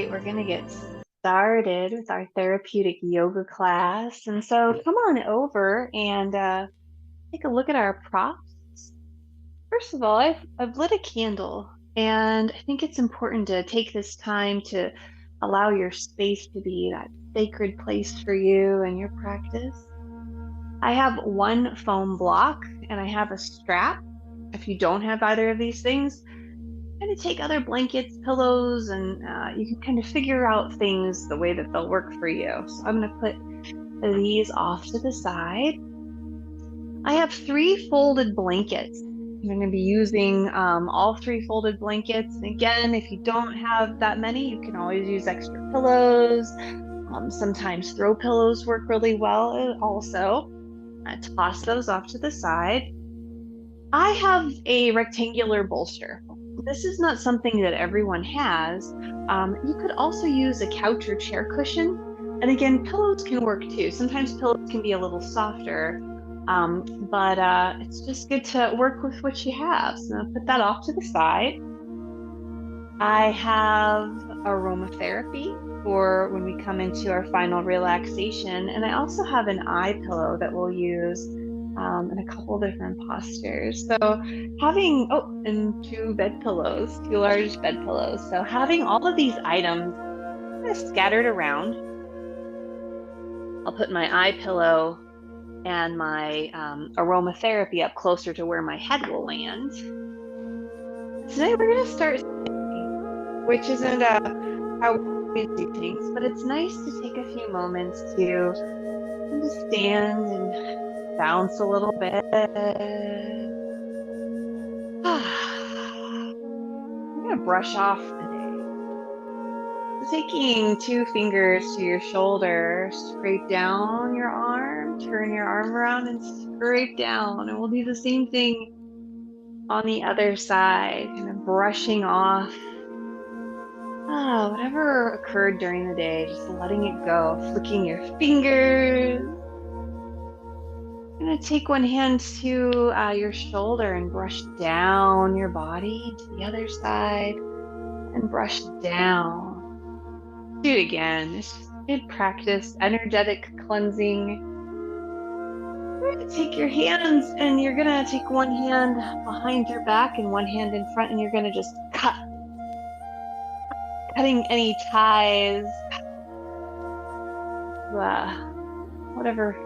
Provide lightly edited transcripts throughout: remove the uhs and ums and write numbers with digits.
right, we're going to get started with our therapeutic yoga class. And so come on over and take a look at our props. First of all, I've lit a candle, and I think it's important to take this time to allow your space to be that sacred place for you and your practice. I have one foam block and I have a strap. If you don't have either of these things, kind of take other blankets, pillows, and you can kind of figure out things the way that they'll work for you. So I'm going to put these off to the side. I have 3 folded blankets. I'm going to be using all 3 folded blankets. And again, if you don't have that many, you can always use extra pillows. Sometimes throw pillows work really well also. I toss those off to the side. I have a rectangular bolster. This is not something that everyone has. You could also use a couch or chair cushion. And again, pillows can work too. Sometimes pillows can be a little softer, but it's just good to work with what you have. So I'll put that off to the side. I have aromatherapy for when we come into our final relaxation. And I also have an eye pillow that we'll use in a couple different postures. So having, oh, and 2 bed pillows, 2 large bed pillows. So having all of these items kind of scattered around. I'll put my eye pillow and my aromatherapy up closer to where my head will land. Today we're going to start, which isn't how we always do things, but it's nice to take a few moments to stand and bounce a little bit. I'm going to brush off the day. So taking 2 fingers to your shoulder, scrape down your arm, turn your arm around and scrape down. And we'll do the same thing on the other side, kind of brushing off whatever occurred during the day, just letting it go, flicking your fingers. I'm going to take one hand to your shoulder and brush down your body to the other side and brush down. Do it again. It's just good practice, energetic cleansing. You're going to take your hands and you're going to take one hand behind your back and one hand in front, and you're going to just cutting any ties, whatever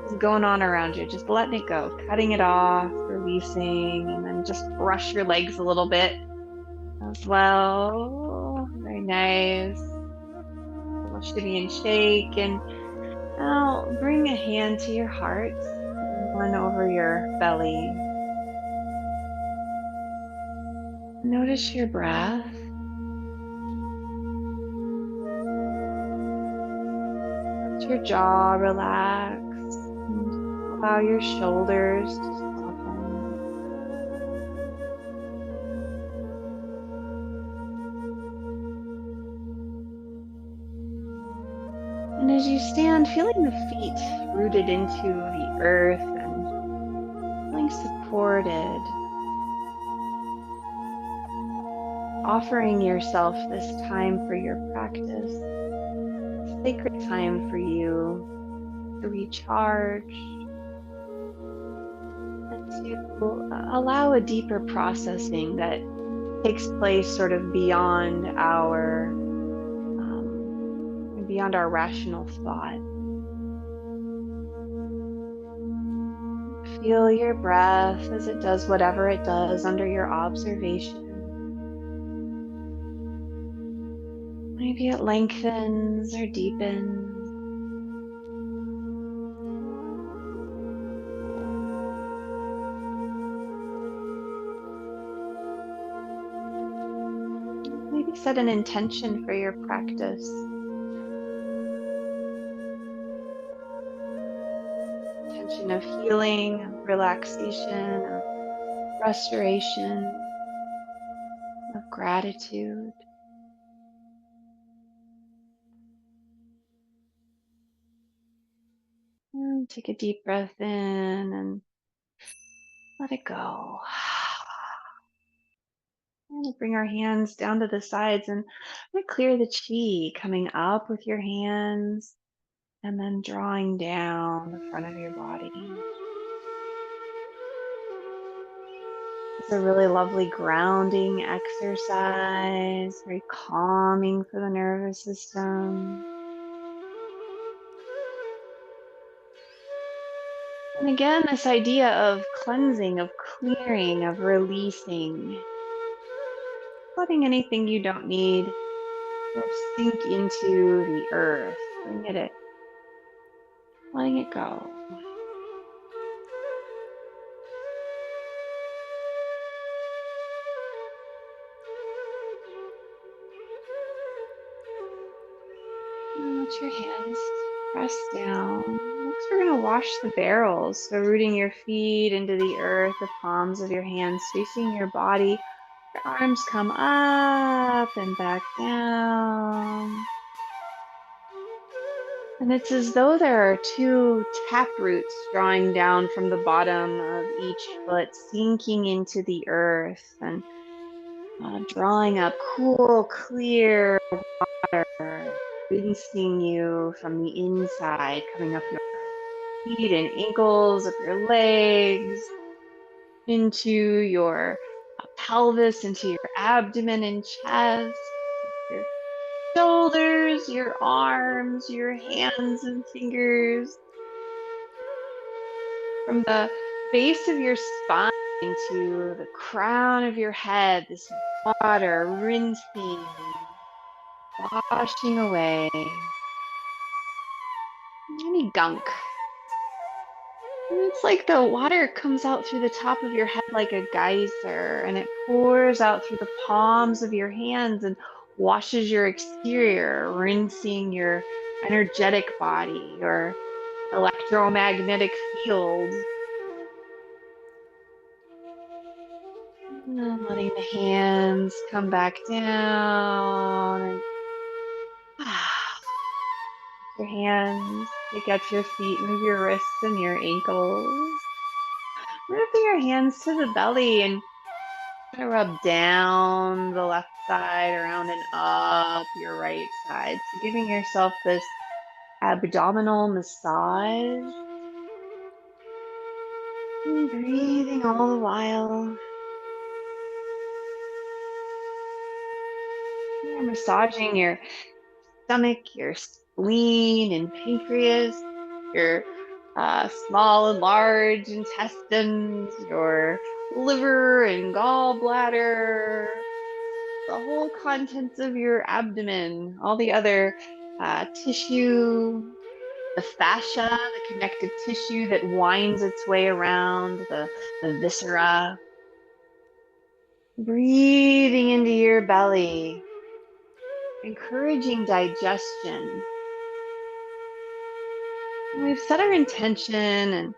is going on around you, just letting it go, cutting it off, releasing, and then just brush your legs a little bit as well. Very nice. A little shimmy and shake, and now bring a hand to your heart and one over your belly. Notice your breath. Let your jaw relax. And allow your shoulders to soften. And as you stand, feeling the feet rooted into the earth and feeling supported, offering yourself this time for your practice, a sacred time for you to recharge and to allow a deeper processing that takes place sort of beyond our rational thought. Feel your breath as it does whatever it does under your observation. Maybe it lengthens or deepens. Maybe set an intention for your practice. Intention of healing, of relaxation, of restoration, of gratitude. And take a deep breath in and let it go. gonna bring our hands down to the sides and I'm gonna clear the chi coming up with your hands and then drawing down the front of your body. It's a really lovely grounding exercise, very calming for the nervous system. And again, this idea of cleansing, of clearing, of releasing, letting anything you don't need sort of sink into the earth, letting it go. And let your hands press down. Next, we're going to wash the barrels. So, rooting your feet into the earth, the palms of your hands facing your body. Your arms come up and back down. And it's as though there are two tap roots drawing down from the bottom of each foot, sinking into the earth and drawing up cool, clear water, rinsing you from the inside, coming up your feet and ankles, up your legs, into your pelvis, into your abdomen and chest, your shoulders, your arms, your hands and fingers, from the base of your spine to the crown of your head, this water rinsing, washing away any gunk. And it's like the water comes out through the top of your head like a geyser, and it pours out through the palms of your hands and washes your exterior, rinsing your energetic body, your electromagnetic field. And letting the hands come back down and your hands, take out your feet, move your wrists and your ankles. Moving your hands to the belly and kind of rub down the left side, around and up your right side. So giving yourself this abdominal massage. And breathing all the while. You're massaging your stomach, your spleen and pancreas, your small and large intestines, your liver and gallbladder, the whole contents of your abdomen, all the other tissue, the fascia, the connective tissue that winds its way around the viscera. Breathing into your belly, encouraging digestion. We've set our intention and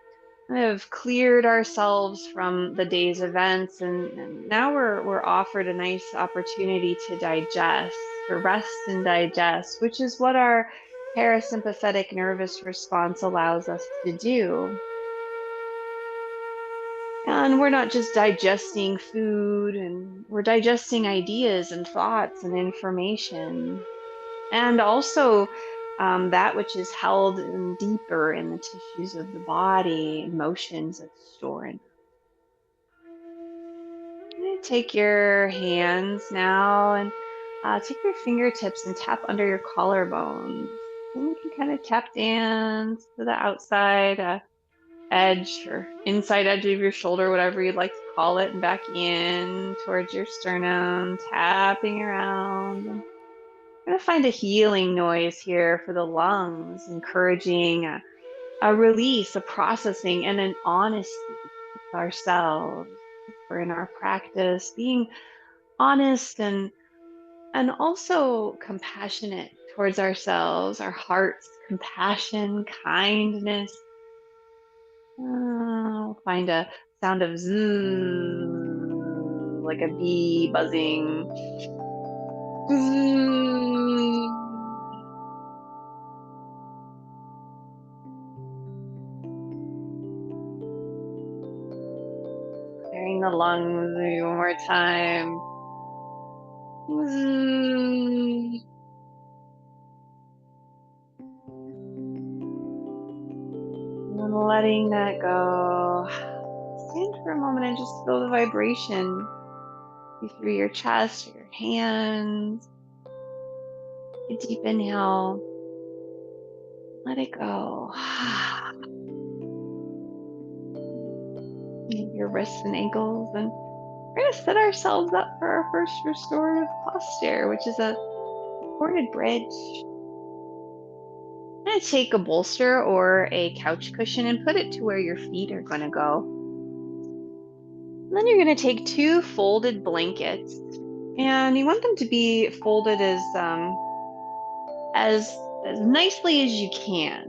kind of cleared ourselves from the day's events, and now we're offered a nice opportunity to digest, to rest and digest, which is what our parasympathetic nervous response allows us to do. And we're not just digesting food, and we're digesting ideas and thoughts and information, and also that which is held in deeper in the tissues of the body, emotions that store in. Take your hands now and take your fingertips and tap under your collarbones. And you can kind of tap dance to the outside edge or inside edge of your shoulder, whatever you'd like to call it, and back in towards your sternum, tapping around. And I'm going to find a healing noise here for the lungs, encouraging a release, a processing, and an honesty with ourselves. We're in our practice, being honest and also compassionate towards ourselves, our hearts, compassion, kindness. We'll find a sound of zzz, like a bee buzzing. Zzz. Clearing the lungs maybe one more time. And then letting that go. Stand for a moment and just feel the vibration through your chest, your hands. A deep inhale. Let it go. Your wrists and ankles. And we're going to set ourselves up for our first restorative posture, which is a supported bridge. I'm going to take a bolster or a couch cushion and put it to where your feet are going to go. And then you're going to take 2 folded blankets, and you want them to be folded as nicely as you can.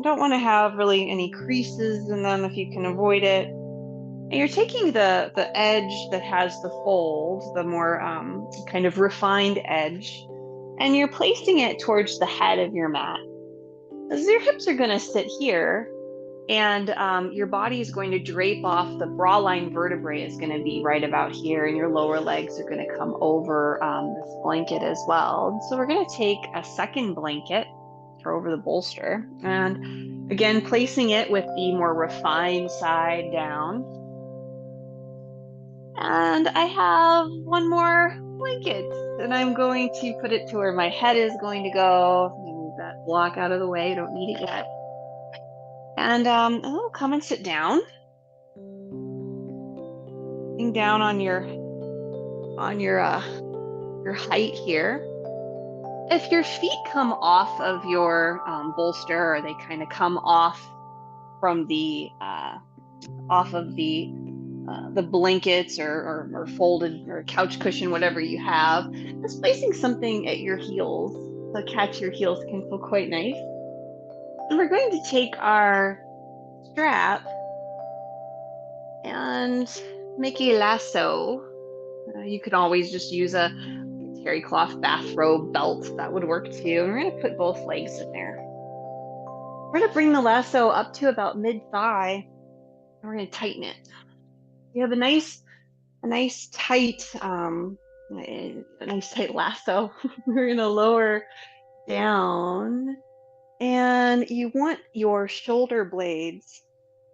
Don't want to have really any creases in them if you can avoid it. And you're taking the edge that has the fold, the more kind of refined edge, and you're placing it towards the head of your mat. As your hips are going to sit here, and your body is going to drape off. The bra line vertebrae is going to be right about here, and your lower legs are going to come over this blanket as well. So we're going to take a second blanket for over the bolster, and again placing it with the more refined side down. And I have one more blanket, and I'm going to put it to where my head is going to go. Move that block out of the way, don't need it yet. And I'll come and sit down. Sitting down on your height here. If your feet come off of your bolster, or they kind of come off from the off of the blankets or folded or couch cushion, whatever you have, just placing something at your heels to catch your heels can feel quite nice. And we're going to take our strap and make a lasso. You could always just use a terry cloth bathrobe belt. That would work too. And we're going to put both legs in there. We're going to bring the lasso up to about mid-thigh, and we're going to tighten it. You have a nice tight lasso. We're going to lower down, and you want your shoulder blades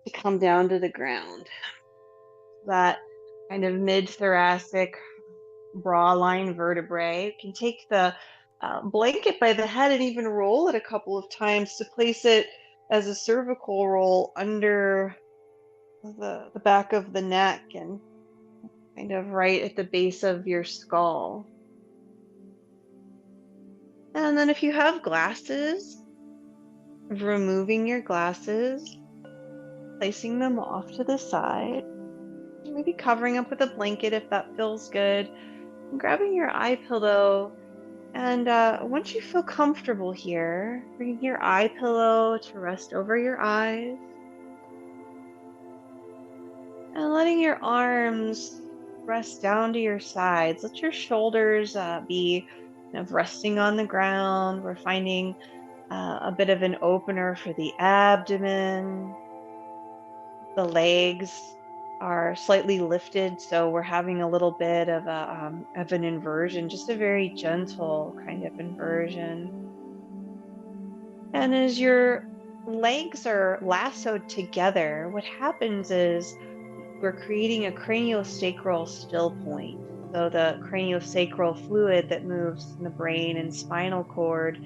to come down to the ground. That kind of mid-thoracic bra line vertebrae. You can take the blanket by the head and even roll it a couple of times to place it as a cervical roll under the back of the neck and kind of right at the base of your skull. And then if you have glasses, removing your glasses, placing them off to the side, maybe covering up with a blanket if that feels good, and grabbing your eye pillow. And once you feel comfortable here, bring your eye pillow to rest over your eyes, and letting your arms rest down to your sides. Let your shoulders be kind of resting on the ground. We're finding a bit of an opener for the abdomen. The legs are slightly lifted, so we're having a little bit of an inversion, just a very gentle kind of inversion. And as your legs are lassoed together, what happens is we're creating a craniosacral still point. So the craniosacral fluid that moves in the brain and spinal cord,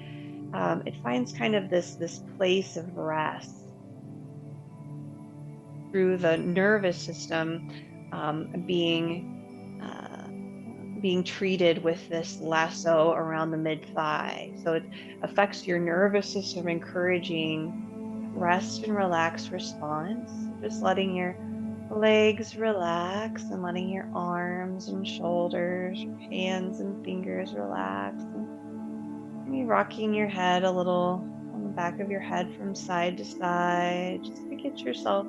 it finds kind of this place of rest through the nervous system being treated with this lasso around the mid-thigh. So it affects your nervous system, encouraging rest and relax response. Just letting your legs relax and letting your arms and shoulders, your hands and fingers relax. And maybe rocking your head a little on the back of your head from side to side, just to get yourself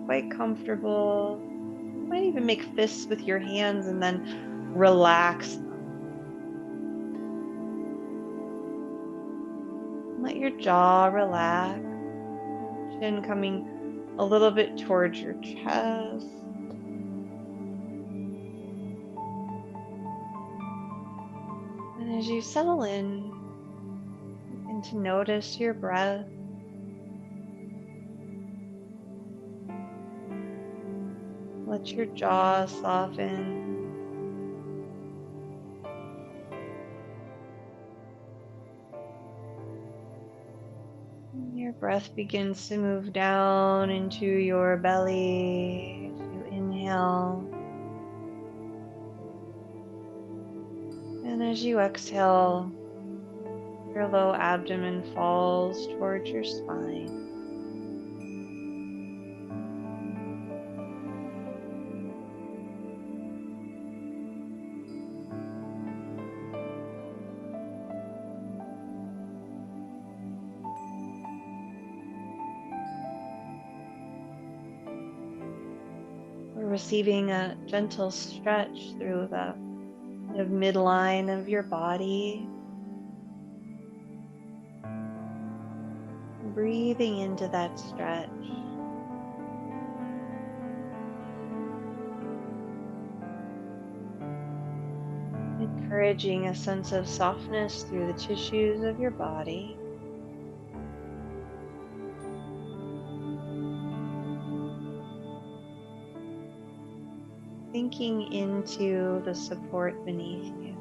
quite comfortable. You might even make fists with your hands and then relax them. Let your jaw relax, chin coming a little bit towards your chest. As you settle in, begin to notice your breath. Let your jaw soften. And your breath begins to move down into your belly as you inhale. And as you exhale, your low abdomen falls towards your spine. We're receiving a gentle stretch through the kind of midline of your body. Breathing into that stretch. Encouraging a sense of softness through the tissues of your body. Sinking into the support beneath you.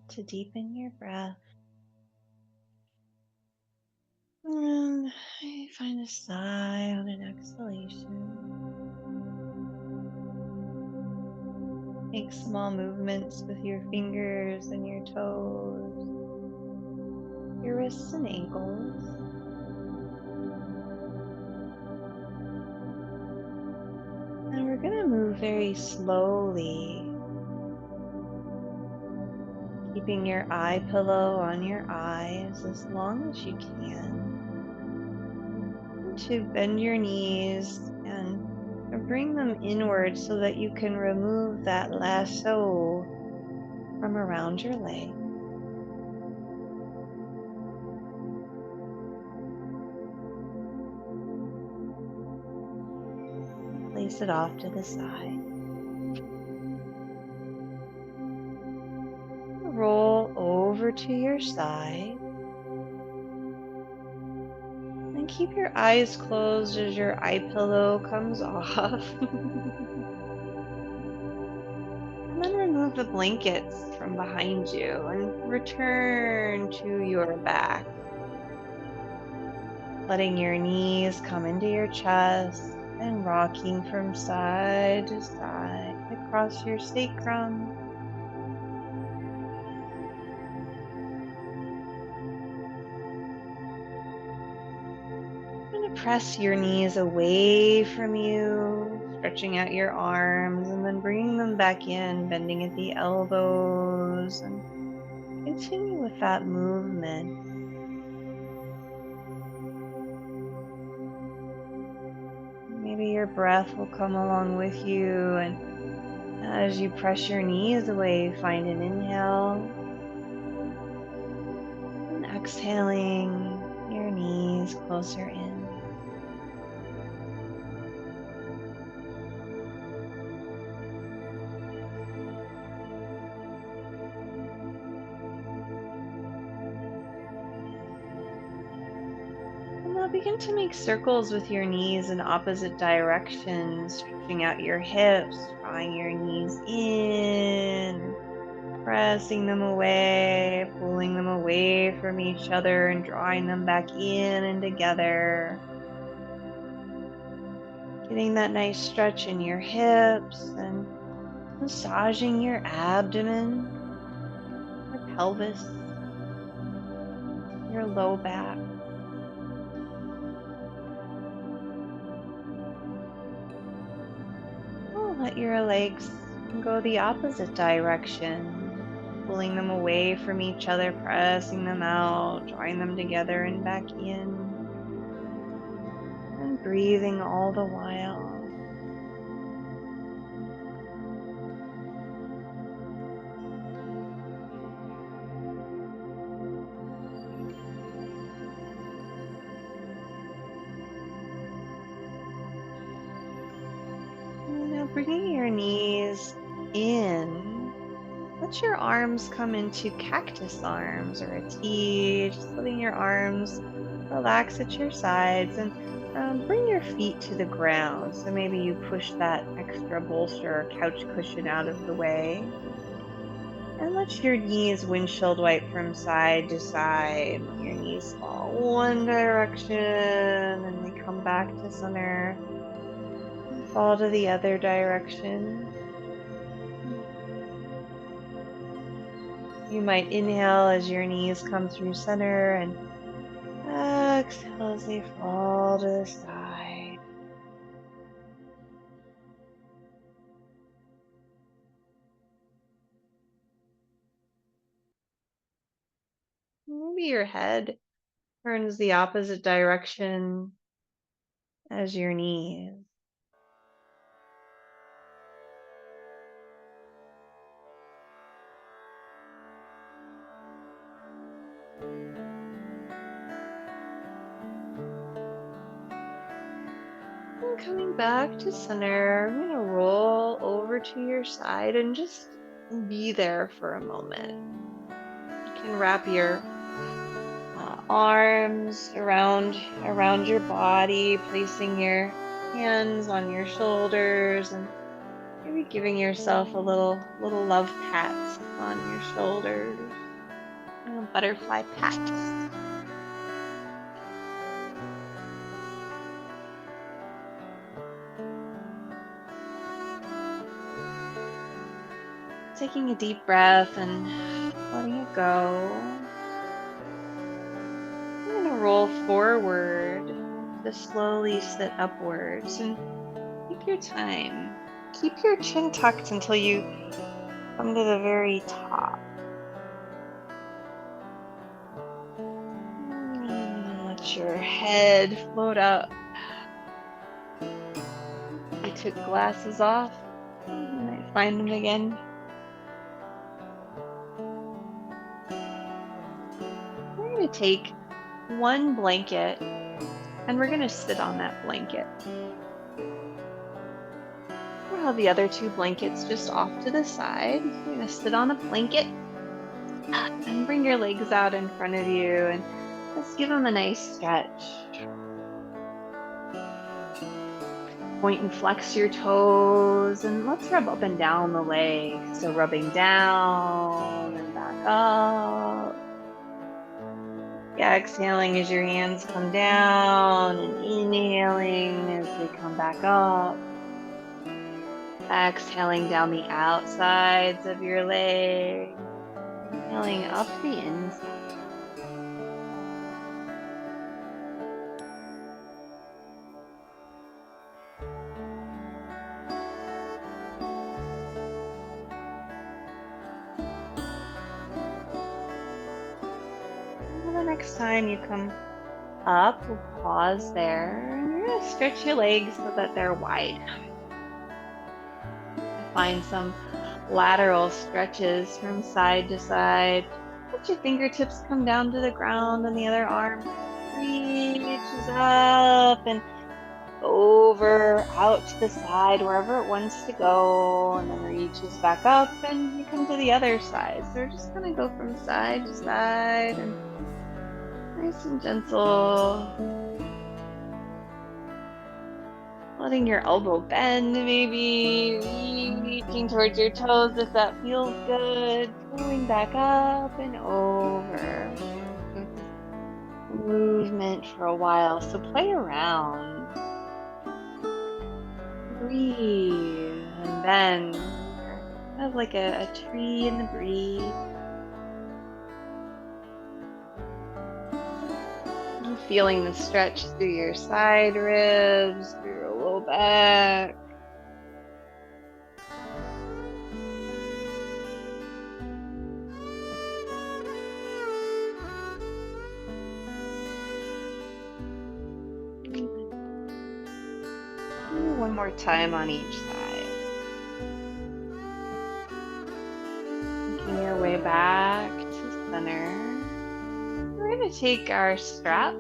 to deepen your breath. And find a sigh on an exhalation. Make small movements with your fingers and your toes, your wrists and ankles. And we're going to move very slowly, keeping your eye pillow on your eyes as long as you can. And to bend your knees and bring them inward so that you can remove that lasso from around your leg. Place it off to the side. Roll over to your side. And keep your eyes closed as your eye pillow comes off. And then remove the blankets from behind you and return to your back. Letting your knees come into your chest and rocking from side to side across your sacrum. I'm going to press your knees away from you, stretching out your arms and then bringing them back in, bending at the elbows, and continue with that movement. Maybe your breath will come along with you, and as you press your knees away, find an inhale and exhaling your knees closer in. And now begin to make circles with your knees in opposite directions, stretching out your hips, drawing your knees in, pressing them away, pulling them away from each other and drawing them back in and together. Getting that nice stretch in your hips and massaging your abdomen, your pelvis, your low back. Oh, let your legs go the opposite direction, pulling them away from each other, pressing them out, drawing them together and back in, and breathing all the while. Now bringing your knees in, let your arms come into cactus arms or a T, just letting your arms relax at your sides and bring your feet to the ground. So maybe you push that extra bolster or couch cushion out of the way. And let your knees windshield wipe from side to side. Let your knees fall one direction and they come back to center. Fall to the other direction. You might inhale as your knees come through center and exhale as they fall to the side. Maybe your head turns the opposite direction as your knees. And coming back to center, I'm going to roll over to your side and just be there for a moment. You can wrap your arms around your body, placing your hands on your shoulders and Maybe giving yourself a little love pats on your shoulders, butterfly pats. Taking a deep breath and letting it go. We're going to roll forward to slowly sit upwards and take your time. Keep your chin tucked until you come to the very top. Let your head float up. You took glasses off. You might find them again. We're going to take one blanket and we're going to sit on that blanket. We'll have the other two blankets just off to the side. You're going to sit on a blanket and bring your legs out in front of you and just give them a nice stretch. Point and flex your toes, and let's rub up and down the legs. So rubbing down and back up. Yeah, exhaling as your hands come down and inhaling as they come back up. Exhaling down the outsides of your legs. Inhaling up the inside. Next time you come up, we'll pause there, and you're going to stretch your legs so that they're wide. Find some lateral stretches from side to side. Let your fingertips come down to the ground, and the other arm reaches up and over, out to the side, wherever it wants to go, and then reaches back up, and you come to the other side. So we're just going to go from side to side, and nice and gentle. Letting your elbow bend, maybe reaching towards your toes if that feels good. Going back up and over. Movement for a while, so play around. Breathe and bend. Kind of like a tree in the breeze. Feeling the stretch through your side ribs, through your low back. One more time on each side. Making your way back to center. We're going to take our strap,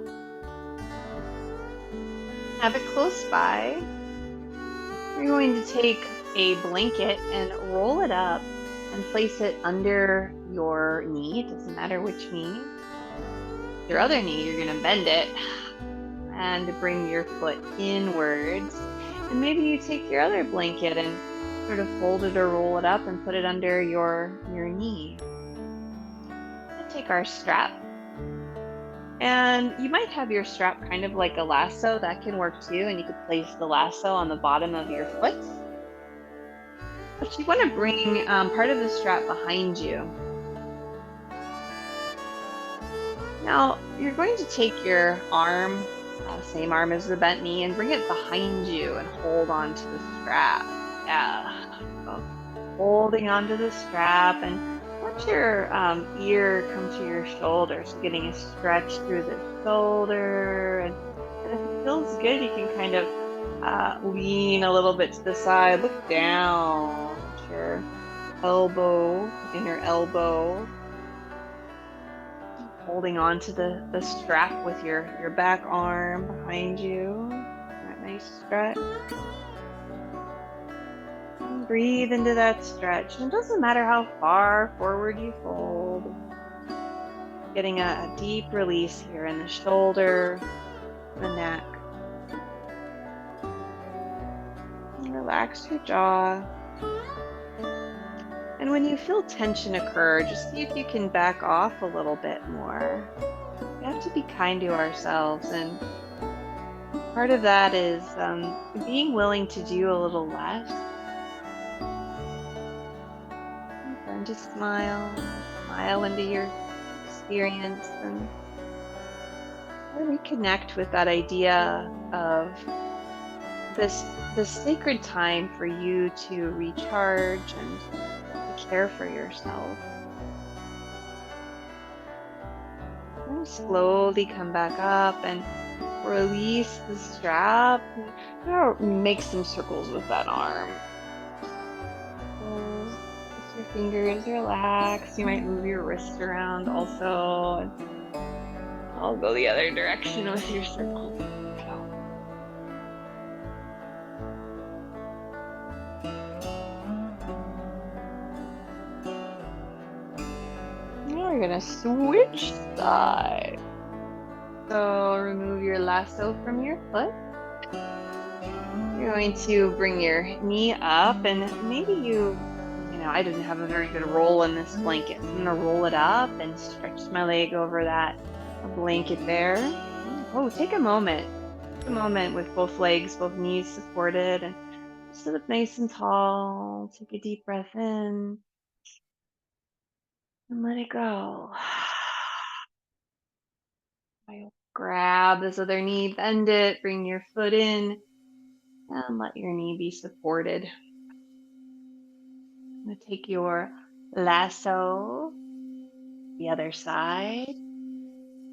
have it close by. You're going to take a blanket and roll it up and place it under your knee. It doesn't matter which knee. Your other knee, you're going to bend it and bring your foot inwards. And maybe you take your other blanket and sort of fold it or roll it up and put it under your knee. We'll take our strap. And you might have your strap kind of like a lasso. That can work too. And you could place the lasso on the bottom of your foot. But you want to bring part of the strap behind you. Now, you're going to take your arm, same arm as the bent knee, and bring it behind you and hold on to the strap. Yeah. So holding onto the strap and let your ear come to your shoulder, so getting a stretch through the shoulder. And if it feels good, you can kind of lean a little bit to the side, look down at your elbow, inner elbow. Holding on to the strap with your back arm behind you. That nice stretch. Breathe into that stretch. And it doesn't matter how far forward you fold. Getting a deep release here in the shoulder, the neck. And relax your jaw. And when you feel tension occur, just see if you can back off a little bit more. We have to be kind to ourselves, and part of that is being willing to do a little less. Learn to smile into your experience, and reconnect with that idea of this sacred time for you to recharge and to care for yourself. And slowly come back up and release the strap. Make some circles with that arm. Let your fingers relax. You might move your wrist around also. And I'll go the other direction with your circles. Now we're gonna switch sides. So remove your lasso from your foot. You're going to bring your knee up, and maybe I didn't have a very good roll in this blanket. So I'm gonna roll it up and stretch my leg over that blanket there. Oh, take a moment. Take a moment with both legs, both knees supported, and sit up nice and tall. Take a deep breath in and let it go. Grab this other knee, bend it, bring your foot in, and let your knee be supported. I'm going to take your lasso, the other side.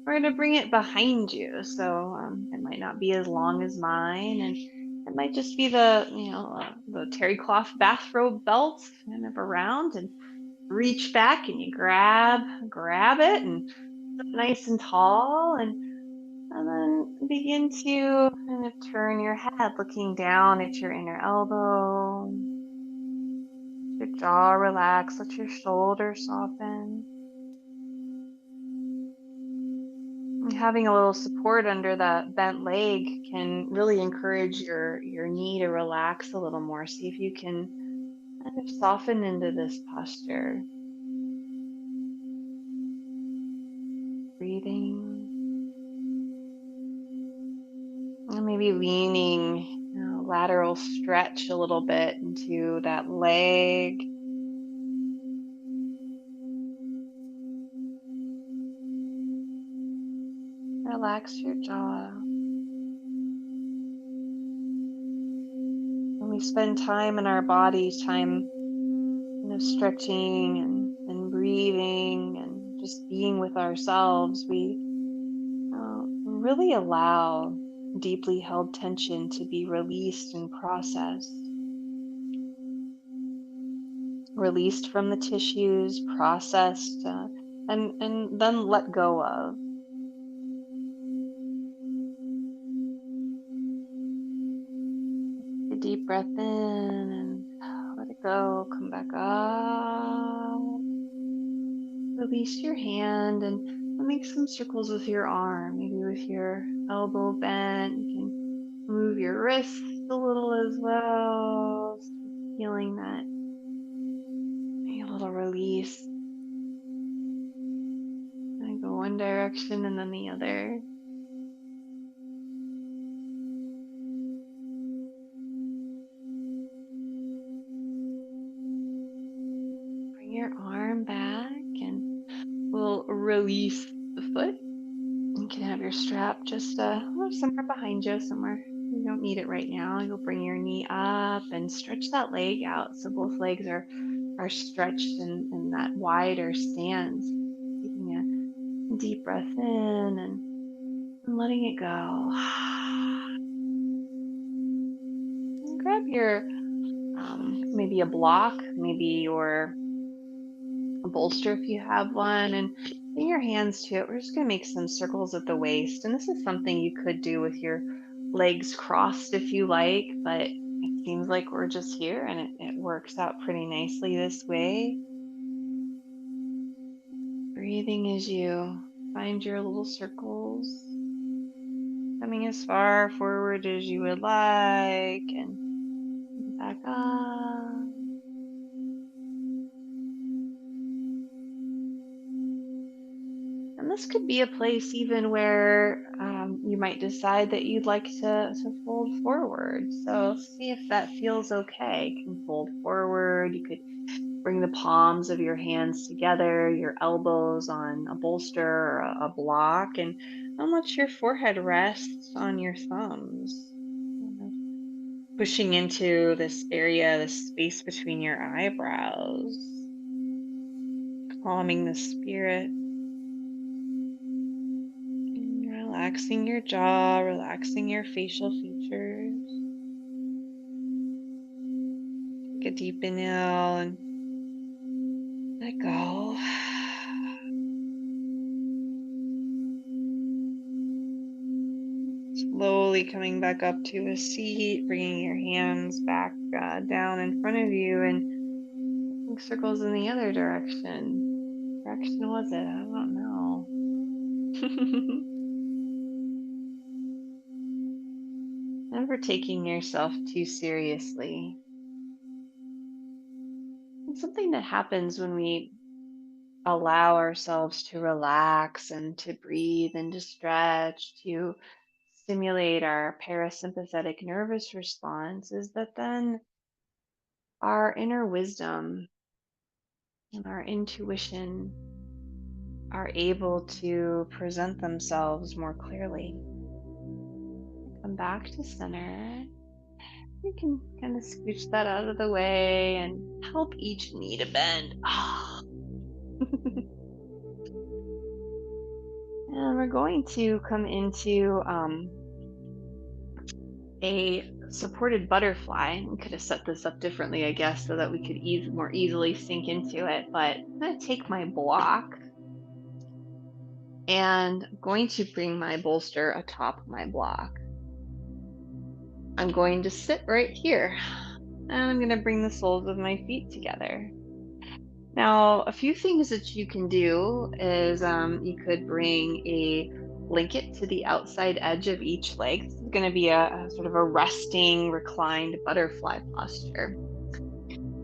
We're going to bring it behind you, so it might not be as long as mine, and it might just be the terry cloth bathrobe belt kind of around, and reach back and you grab it and sit nice and tall, and then begin to kind of turn your head, looking down at your inner elbow. Let your jaw relax, let your shoulders soften. And having a little support under the bent leg can really encourage your knee to relax a little more. See if you can kind of soften into this posture. Breathing. And maybe leaning, lateral stretch a little bit into that leg. Relax your jaw. When we spend time in our bodies, time stretching and breathing and just being with ourselves, we really allow deeply held tension to be released and processed. Released from the tissues, processed, and then let go of. A deep breath in and let it go. Come back up. Release your hand and make some circles with your arm, maybe with your elbow bent. You can move your wrists a little as well. Feeling that a little release. And go one direction and then the other. Bring your arm back and we'll release the foot. You can have your strap just somewhere behind you, somewhere you don't need it right now. You'll bring your knee up and stretch that leg out so both legs are stretched in that wider stance. Taking a deep breath in and letting it go. And grab your maybe a block, maybe your bolster if you have one, and bring your hands to it. We're just going to make some circles at the waist, and this is something you could do with your legs crossed if you like, but it seems like we're just here and it works out pretty nicely this way. Breathing as you find your little circles, coming as far forward as you would like, and back up. this could be a place even where you might decide that you'd like to fold forward. So see if that feels okay. You can fold forward. You could bring the palms of your hands together, your elbows on a bolster or a block, and let your forehead rest on your thumbs. Kind of pushing into this area, this space between your eyebrows, calming the spirit. Relaxing your jaw, relaxing your facial features. Take a deep inhale and let go. Slowly coming back up to a seat, bringing your hands back down in front of you and making circles in the other direction. What direction was it? I don't know. Never taking yourself too seriously. It's something that happens when we allow ourselves to relax and to breathe and to stretch, to stimulate our parasympathetic nervous response, is that then our inner wisdom and our intuition are able to present themselves more clearly. Come back to center. You can kind of scooch that out of the way and help each knee to bend. And we're going to come into a supported butterfly. We could have set this up differently, I guess, so that we could more easily sink into it. But I'm going to take my block and I'm going to bring my bolster atop my block. I'm going to sit right here and I'm going to bring the soles of my feet together. Now, a few things that you can do is you could bring a blanket to the outside edge of each leg. This is going to be a sort of a resting, reclined butterfly posture.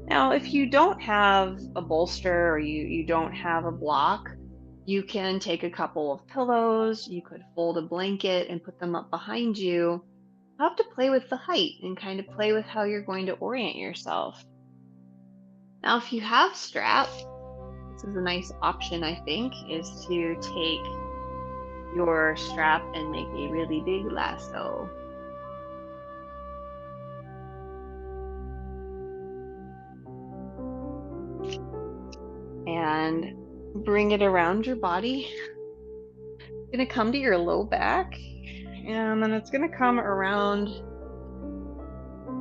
Now, if you don't have a bolster or you don't have a block, you can take a couple of pillows. You could fold a blanket and put them up behind you. You have to play with the height and kind of play with how you're going to orient yourself. Now, if you have straps, this is a nice option, I think, is to take your strap and make a really big lasso. And bring it around your body. It's going to come to your low back, and then it's going to come around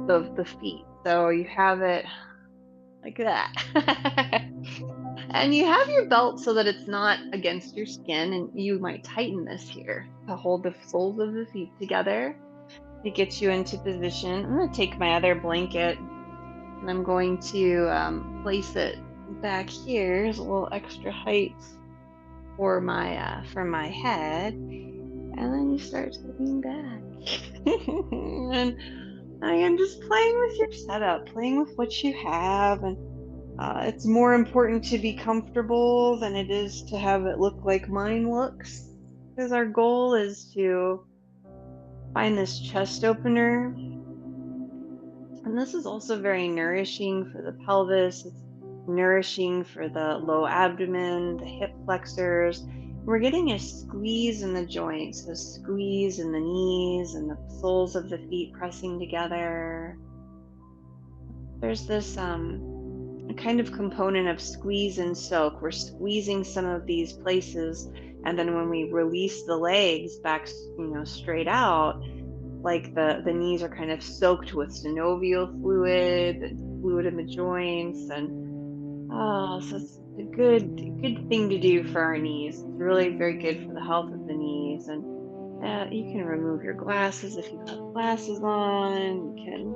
the feet. So you have it like that. And you have your belt so that it's not against your skin, and you might tighten this here to hold the soles of the feet together to get you into position. I'm going to take my other blanket and I'm going to place it back here as a little extra height for my head, and then you start to lean back. And I am just playing with your setup, playing with what you have, and it's more important to be comfortable than it is to have it look like mine looks, because our goal is to find this chest opener. And this is also very nourishing for the pelvis. It's nourishing for the low abdomen, the hip flexors. We're getting a squeeze in the joints, a squeeze in the knees and the soles of the feet pressing together. There's this a kind of component of squeeze and soak. We're squeezing some of these places, and then when we release the legs back, straight out, like the knees are kind of soaked with synovial fluid and fluid in the joints, and so it's a good thing to do for our knees. It's really very good for the health of the knees. And you can remove your glasses if you have glasses on. You can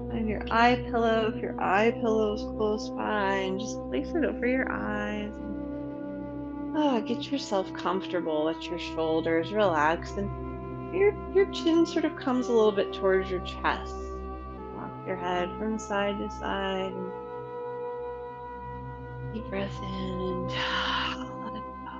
find your eye pillow if your eye pillow is close by, and just place it over your eyes. And get yourself comfortable. Let your shoulders relax, and your chin sort of comes a little bit towards your chest. Rock your head from side to side, and deep breath in and let it go.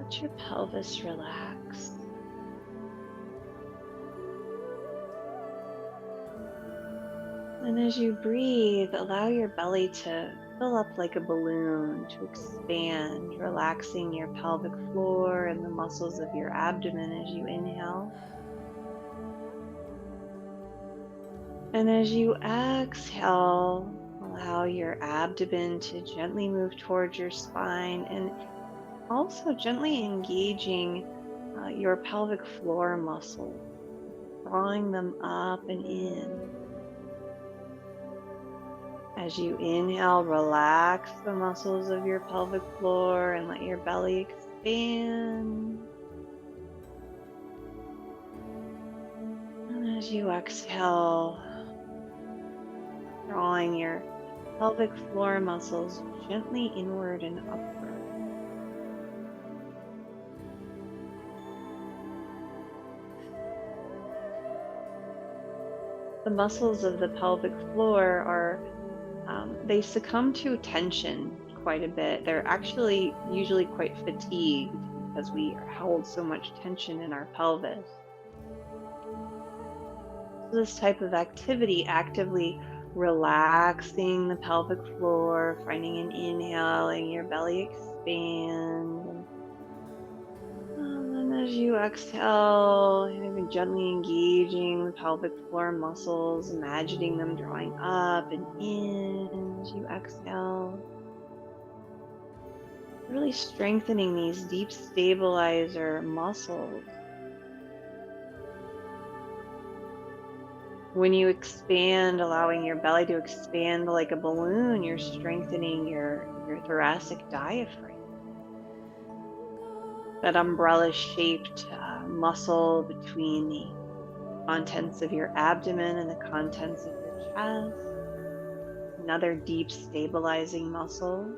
Let your pelvis relax. And as you breathe, allow your belly to fill up like a balloon, to expand, relaxing your pelvic floor and the muscles of your abdomen as you inhale. And as you exhale, allow your abdomen to gently move towards your spine and also gently engaging your pelvic floor muscles, drawing them up and in. As you inhale, relax the muscles of your pelvic floor and let your belly expand. And as you exhale, drawing your pelvic floor muscles gently inward and upward. The muscles of the pelvic floor they succumb to tension quite a bit. They're actually usually quite fatigued because we hold so much tension in our pelvis. So this type of activity, actively relaxing the pelvic floor, finding an inhale, letting your belly expand. And then as you exhale, even gently engaging the pelvic floor muscles, imagining them drawing up and in as you exhale. Really strengthening these deep stabilizer muscles. When you expand, allowing your belly to expand like a balloon, you're strengthening your thoracic diaphragm. That umbrella shaped muscle between the contents of your abdomen and the contents of your chest. Another deep stabilizing muscle.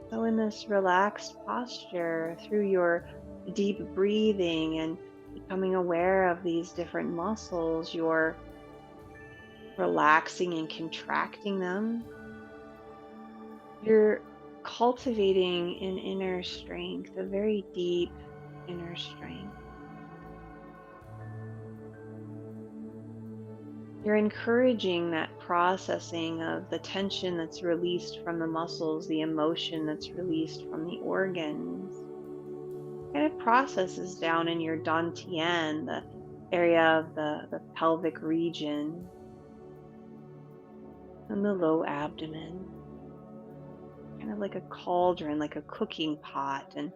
So, in this relaxed posture, through your deep breathing and becoming aware of these different muscles, you're relaxing and contracting them. You're cultivating an inner strength, a very deep inner strength. You're encouraging that processing of the tension that's released from the muscles, the emotion that's released from the organs. Kind of processes down in your dantian, the area of the pelvic region, and the low abdomen, kind of like a cauldron, like a cooking pot. And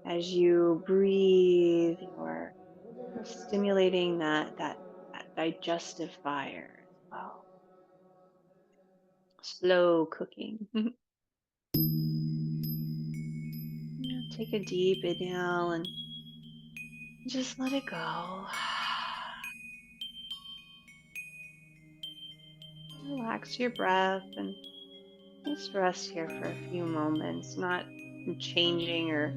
as you breathe, you're stimulating that digestive fire as well. Slow cooking. Yeah, take a deep inhale and just let it go. Relax your breath and just rest here for a few moments, not changing or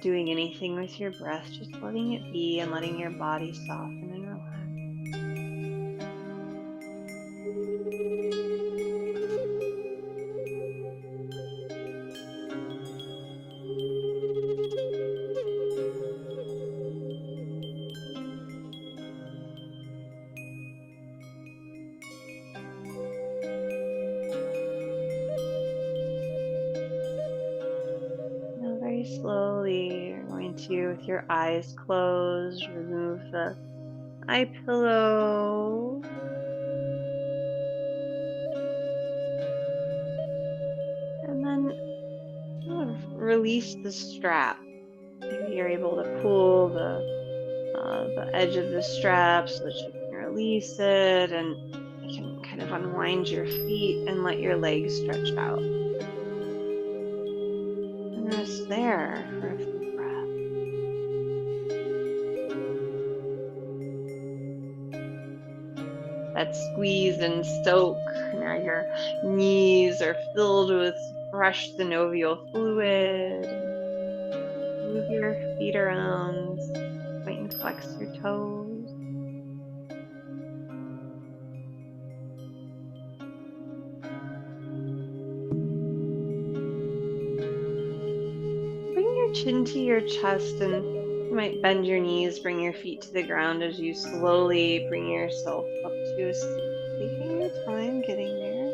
doing anything with your breath, just letting it be and letting your body soften and relax. Now, very slowly, you're going to, with your eyes closed, remove the eye pillow. And then release the strap. Maybe you're able to pull the edge of the strap so that you can release it, and you can kind of unwind your feet and let your legs stretch out. And rest there for a few breaths. That squeeze and soak. Now your knees are filled with fresh synovial fluid. Move your feet around, point and flex your toes. your chin to your chest, and you might bend your knees, bring your feet to the ground as you slowly bring yourself up to a seat, taking your time getting there.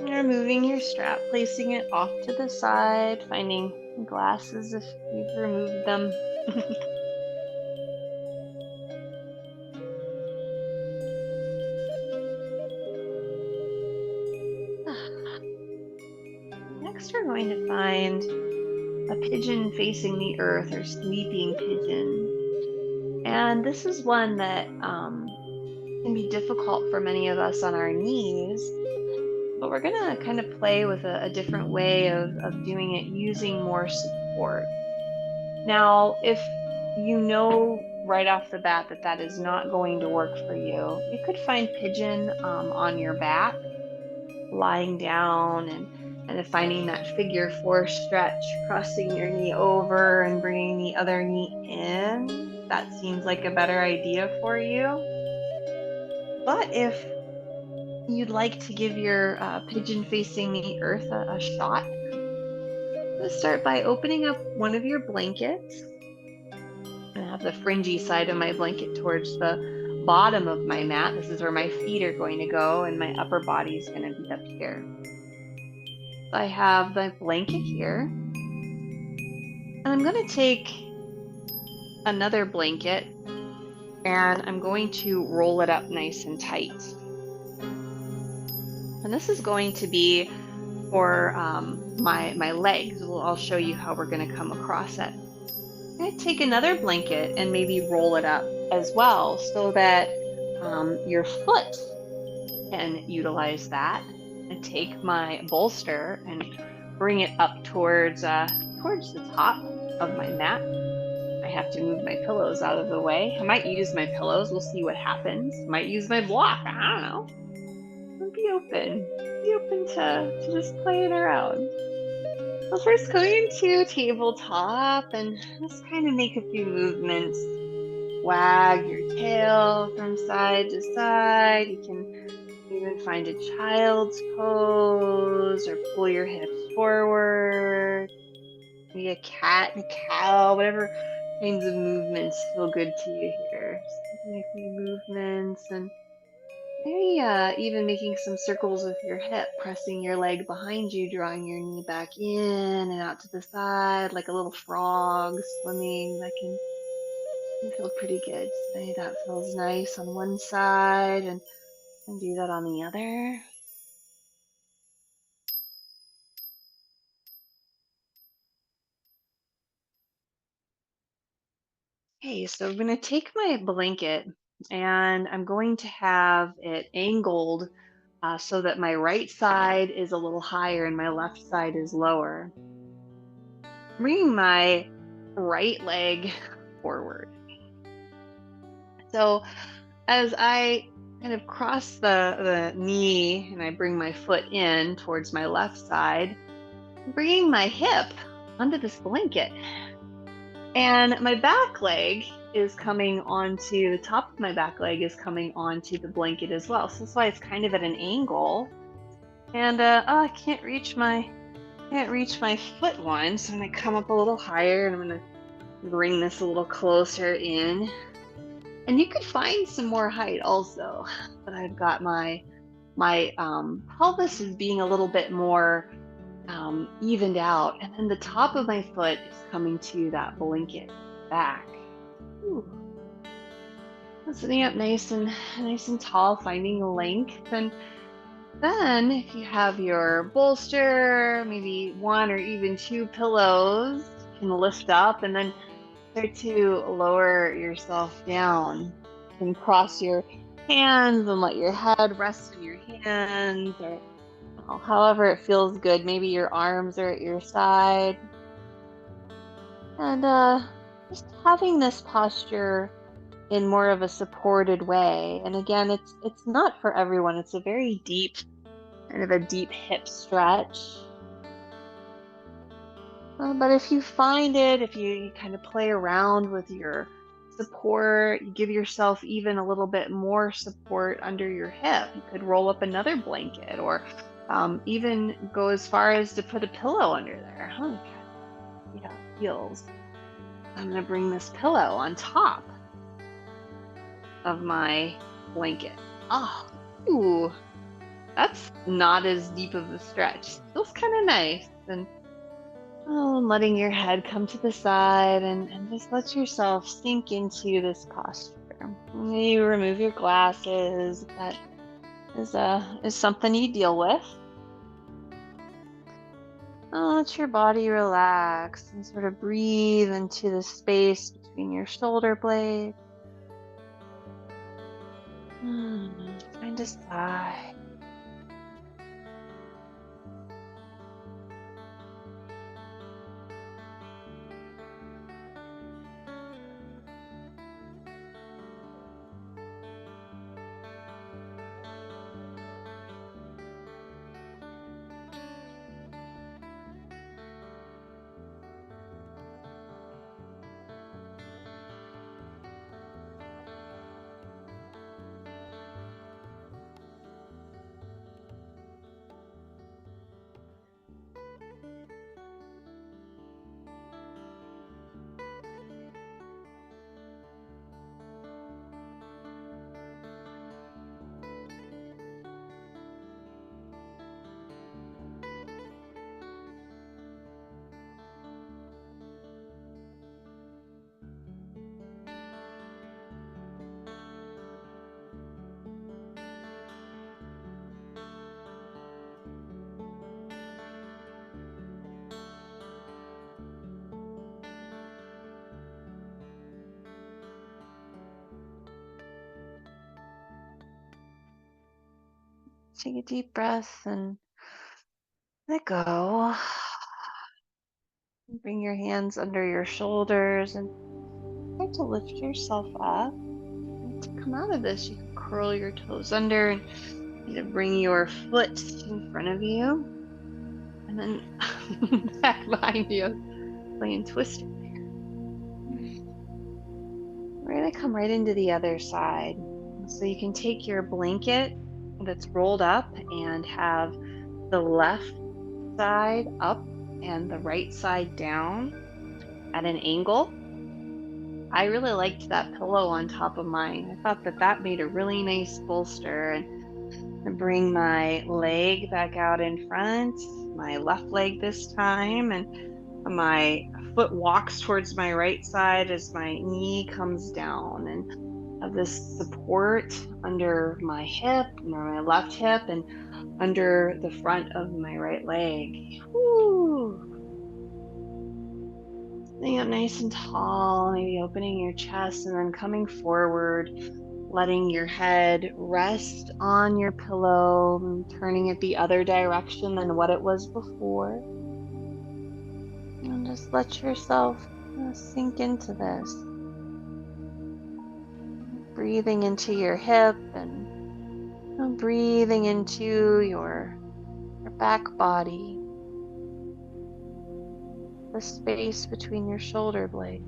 You're moving your strap, placing it off to the side, finding glasses if you've removed them. Next, we're going to find a pigeon facing the earth or sleeping pigeon. And this is one that can be difficult for many of us on our knees, but we're going to kind of play with a different way of doing it using more support. Now, if you know right off the bat that that is not going to work for you, you could find pigeon on your back, lying down and finding that figure four stretch, crossing your knee over and bringing the other knee in. That seems like a better idea for you. But if you'd like to give your pigeon facing the earth a shot, let's start by opening up one of your blankets. I have the fringy side of my blanket towards the bottom of my mat. This is where my feet are going to go, and my upper body is going to be up here. I have the blanket here, and I'm going to take another blanket and I'm going to roll it up nice and tight. And this is going to be for my legs. I'll show you how we're going to come across it. I'm going to take another blanket and maybe roll it up as well so that your foot can utilize that. And take my bolster and bring it up towards the top of my mat. I have to move my pillows out of the way. I might use my pillows. We'll see what happens. I might use my block. I don't know. Be open. Be open to just playing around. Well, first going into tabletop and just kind of make a few movements. Wag your tail from side to side. You can even find a child's pose or pull your hips forward. Maybe a cat and a cow, whatever kinds of movements feel good to you here. Just make a few movements and maybe even making some circles with your hip, pressing your leg behind you, drawing your knee back in and out to the side like a little frog swimming. That can feel pretty good. Say that feels nice on one side and do that on the other. Okay, so I'm going to take my blanket and I'm going to have it angled so that my right side is a little higher and my left side is lower. Bringing my right leg forward. So as I kind of cross the knee and I bring my foot in towards my left side, I'm bringing my hip onto this blanket. And my back leg is coming onto the top of my back leg is coming onto the blanket as well. So that's why it's kind of at an angle. And I can't reach my foot one, so I'm gonna come up a little higher and I'm gonna bring this a little closer in. And you could find some more height also, but I've got my pelvis is being a little bit more evened out, and then the top of my foot is coming to that blanket back. Ooh. Sitting up nice and tall, finding length, and then if you have your bolster, maybe one or even two pillows, you can lift up and then start to lower yourself down. You can cross your hands and let your head rest on your hands, or however it feels good. Maybe your arms are at your side. And just having this posture in more of a supported way. And again, it's not for everyone. It's a very deep, kind of a deep hip stretch. But if you find it, if you kind of play around with your support, you give yourself even a little bit more support under your hip. You could roll up another blanket or Even go as far as to put a pillow under there. Huh? Yeah, it feels. I'm gonna bring this pillow on top of my blanket. Oh, ooh, that's not as deep of a stretch. Feels kind of nice. And letting your head come to the side and just let yourself sink into this posture. You remove your glasses. If that is something you deal with. Let your body relax and sort of breathe into the space between your shoulder blades. Find a sigh. Take a deep breath and let go. Bring your hands under your shoulders and start to lift yourself up. And to come out of this, you can curl your toes under and you can bring your foot in front of you and then back behind you, playing Twister. We're going to come right into the other side. So you can take your blanket that's rolled up and have the left side up and the right side down at an angle. I really liked that pillow on top of mine. I thought that made a really nice bolster. And bring my leg back out in front, my left leg this time, and my foot walks towards my right side as my knee comes down, and have this support under my hip, under my left hip, and under the front of my right leg. Woo! Sitting up nice and tall, maybe opening your chest and then coming forward, letting your head rest on your pillow, and turning it the other direction than what it was before. And just let yourself sink into this. Breathing into your hip and breathing into your back body, the space between your shoulder blades.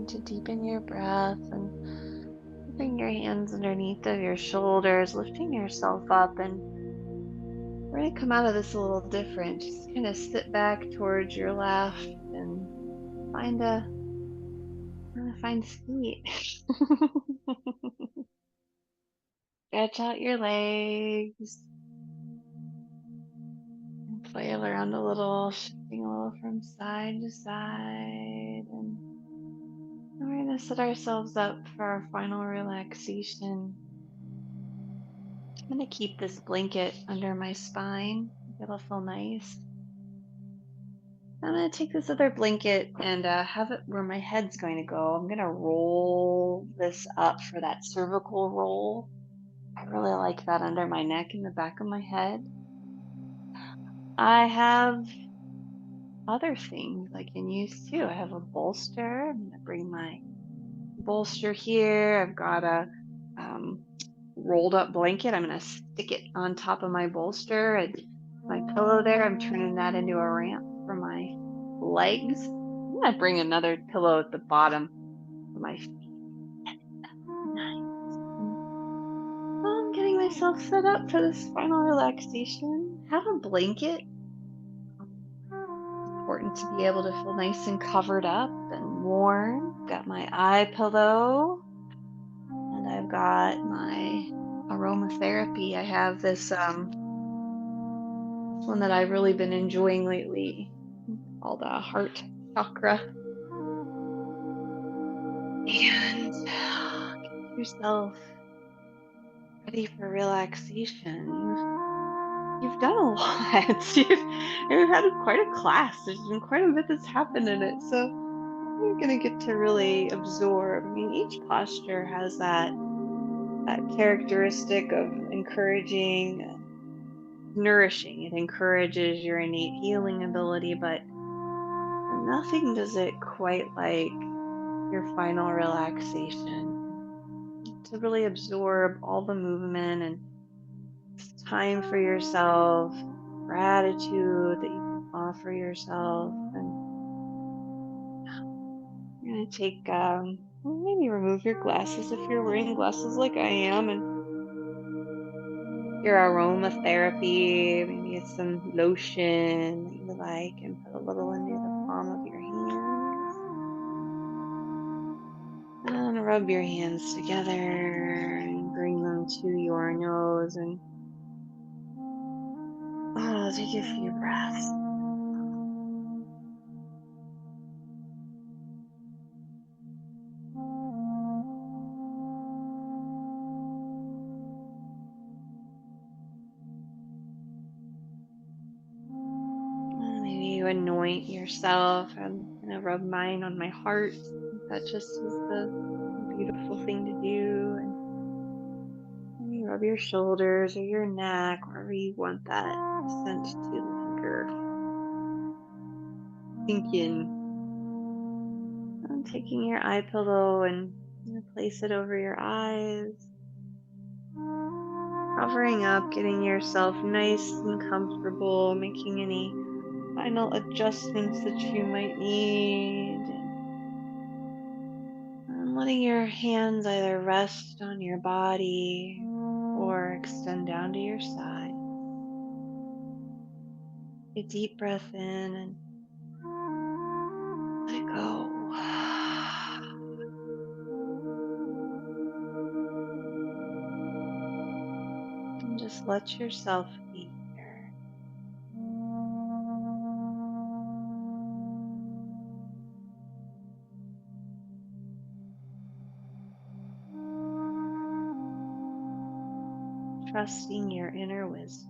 begin to deepen your breath and putting your hands underneath of your shoulders, lifting yourself up. And we're going to come out of this a little different. Just kind of sit back towards your left and find a find seat. Stretch out your legs and flail around a little, shifting a little from side to side. And we're going to set ourselves up for our final relaxation. I'm going to keep this blanket under my spine. It'll feel nice. I'm going to take this other blanket and have it where my head's going to go. I'm going to roll this up for that cervical roll. I really like that under my neck and the back of my head. I have other things I can use too. I have a bolster. I'm going to bring my bolster here. I've got a rolled up blanket. I'm going to stick it on top of my bolster and my pillow there. I'm turning that into a ramp for my legs. I'm going to bring another pillow at the bottom for my feet. Nice. And I'm getting myself set up for this final relaxation. Have a blanket. Important to be able to feel nice and covered up and warm. Got my eye pillow and I've got my aromatherapy. I have this one that I've really been enjoying lately called heart chakra. And get yourself ready for relaxation. You've done a lot. You've had quite a class. There's been quite a bit that's happened in it. So you're gonna get to really absorb. I mean, each posture has that characteristic of encouraging, nourishing. It encourages your innate healing ability, but nothing does it quite like your final relaxation. To really absorb all the movement and time for yourself, gratitude that you can offer yourself. And you're going to take, maybe remove your glasses if you're wearing glasses like I am, and your aromatherapy, maybe it's some lotion that you like, and put a little into the palm of your hands. And rub your hands together and bring them to your nose and take a few breaths. Maybe you anoint yourself. I'm going to rub mine on my heart. That just is the beautiful thing to do. And maybe rub your shoulders or your neck, wherever you want that scent to linger. Sink in. I'm taking your eye pillow and I'm going to place it over your eyes. Covering up, getting yourself nice and comfortable, making any final adjustments that you might need, and letting your hands either rest on your body or extend down to your side. Take a deep breath in and let it go. And just let yourself be here. Trusting your inner wisdom.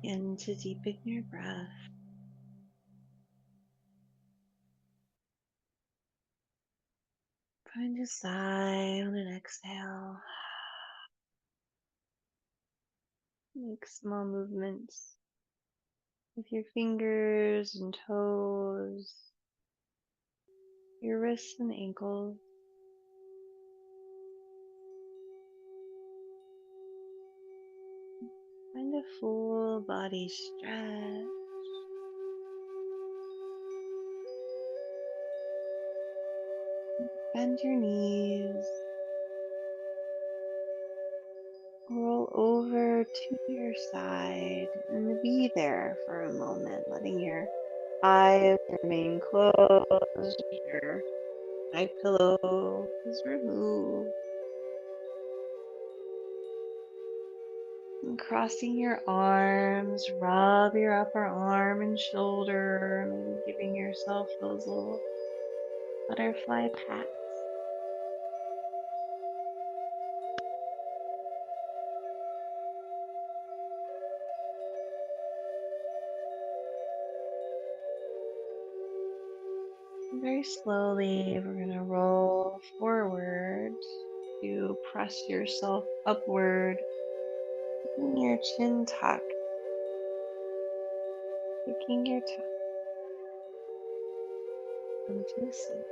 Begin to deepen your breath. Find a sigh on an exhale. Make small movements with your fingers and toes, your wrists and ankles. Find a full body stretch. Bend your knees. Roll over to your side and be there for a moment, letting your eyes remain closed. Your side pillow is removed. And crossing your arms, rub your upper arm and shoulder, maybe giving yourself those little butterfly pats. Very slowly, we're going to roll forward to press yourself upward, keeping your chin tucked, taking your time into sleep.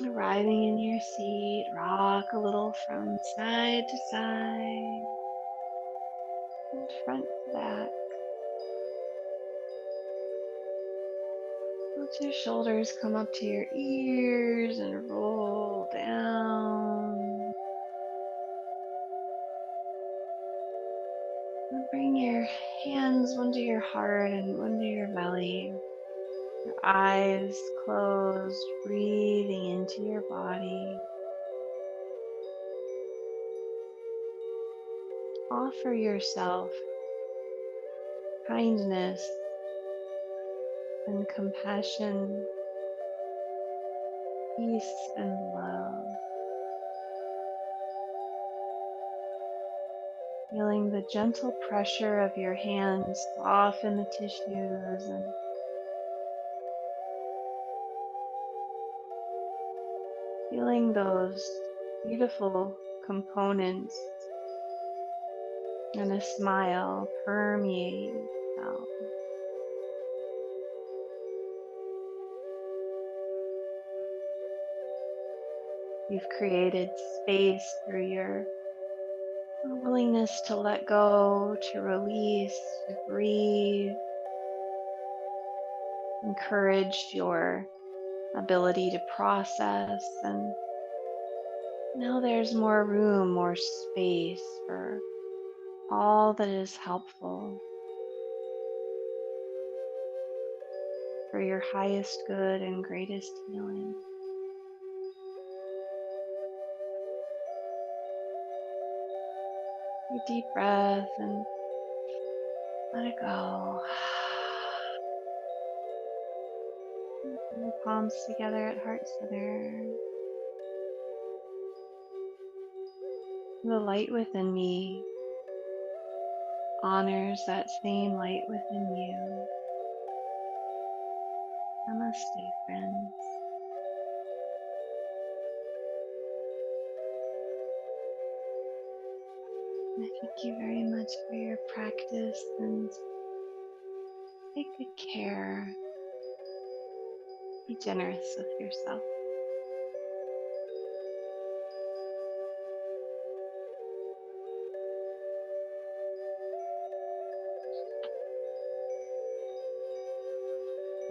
Arriving in your seat, rock a little from side to side and front to back. Let your shoulders come up to your ears and roll down. And bring your hands one to your heart and one to your belly. Your eyes closed, breathing into your body. Offer yourself kindness and compassion, peace and love. Feeling the gentle pressure of your hands soften the tissues and feeling those beautiful components and a smile permeate out. You've created space through your willingness to let go, to release, to breathe. Encouraged your ability to process, and now there's more room, more space for all that is helpful, for your highest good and greatest healing. A deep breath and let it go. Bring your palms together at heart center. The light within me honors that same light within you. Namaste, friends. I thank you very much for your practice and take good care. Be generous with yourself.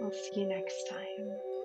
I'll see you next time.